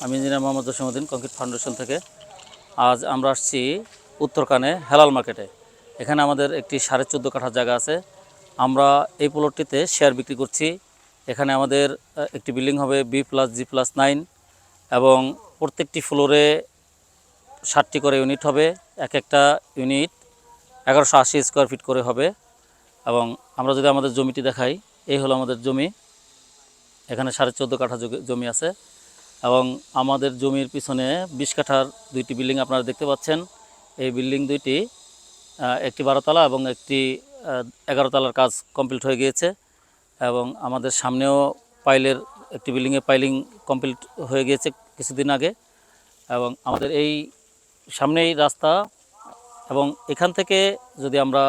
আমি engineer Mohammad Jasimuddin concrete foundation থেকে। আজ আমরা আসছি উত্তরকানে হেলাল মার্কেটে। এখানে আমাদের একটি 14.5 কাঠা জায়গা আছে। আমরা এই প্লটটিতে শেয়ার বিক্রি করছি। এখানে আমাদের একটি বিল্ডিং হবে B+G+9 এবং প্রত্যেকটি ফ্লোরে 60টি করে ইউনিট হবে। এক একটা ইউনিট 1180 স্কোয়ার ফিট করে হবে। এবং আমরা যদি আমাদের জমিটি দেখাই, এই হলো আমাদের জমি। এখানে 14.5 কাঠা জমি আছে এবং আমাদের জমির পিছনে 20 কাঠার দুইটি বিল্ডিং আপনারা দেখতে পাচ্ছেন। এই বিল্ডিং দুইটি একটি 12 তলা এবং একটি 11 তলার কাজ কমপ্লিট হয়ে গিয়েছে এবং আমাদের সামনেও পাইলের একটি বিল্ডিংয়ে পাইলিং কমপ্লিট হয়ে গিয়েছে কিছুদিন আগে। এবং আমাদের এই সামনেই রাস্তা এবং এখান থেকে যদি আমরা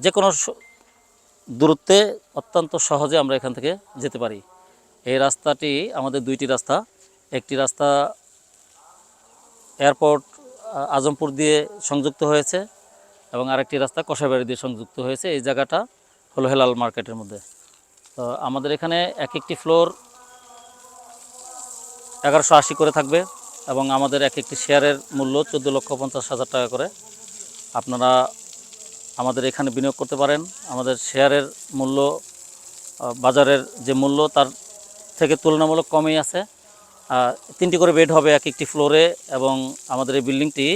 যে কোনো দূরত্বে অত্যন্ত সহজে আমরা এখান থেকে যেতে পারি। এই রাস্তাটি আমাদের দুইটি রাস্তা, একটি রাস্তা এয়ারপোর্ট আজমপুর দিয়ে সংযুক্ত হয়েছে এবং আরেকটি রাস্তা কষাইবাড়ি দিয়ে সংযুক্ত হয়েছে। এই জায়গাটা হলো হেলাল মার্কেটের মধ্যে। তো আমাদের এখানে এক একটি ফ্লোর 1180 করে থাকবে এবং আমাদের এক একটি শেয়ারের মূল্য 14,50,000 টাকা করে। আপনারা আমাদের এখানে বিনিয়োগ করতে পারেন। আমাদের শেয়ারের মূল্য বাজারের যে মূল্য তার থেকে তুলনামূলক কমই আছে। 3টি করে বেড হবে এক একটি ফ্লোরে এবং আমাদের এই বিল্ডিংটি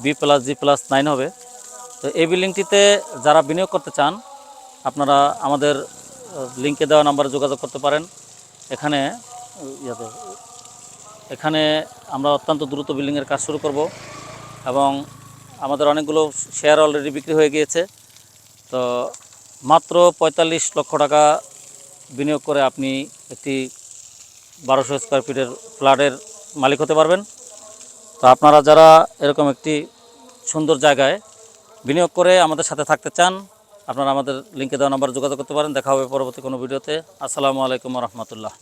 B+G+9 হবে। তো এই বিল্ডিংটিতে যারা বিনিয়োগ করতে চান আপনারা আমাদের লিঙ্কে দেওয়া নাম্বারে যোগাযোগ করতে পারেন। এখানে আমরা অত্যন্ত দ্রুত বিল্ডিংয়ের কাজ শুরু করব এবং আমাদের অনেকগুলো শেয়ার অলরেডি বিক্রি হয়ে গিয়েছে। তো মাত্র 45 লক্ষ টাকা বিনিয়োগ করে আপনি একটি 1200 স্কোয়ার ফিটের ফ্ল্যাটের মালিক হতে পারবেন। তো আপনারা যারা এরকম একটি সুন্দর জায়গায় বিনিয়োগ করে আমাদের সাথে থাকতে চান, আপনারা আমাদের লিঙ্কে দেওয়া নাম্বারে যোগাযোগ করতে পারেন। দেখা হবে পরবর্তী কোনো ভিডিওতে। আসসালামু আলাইকুম ওয়া রাহমাতুল্লাহ।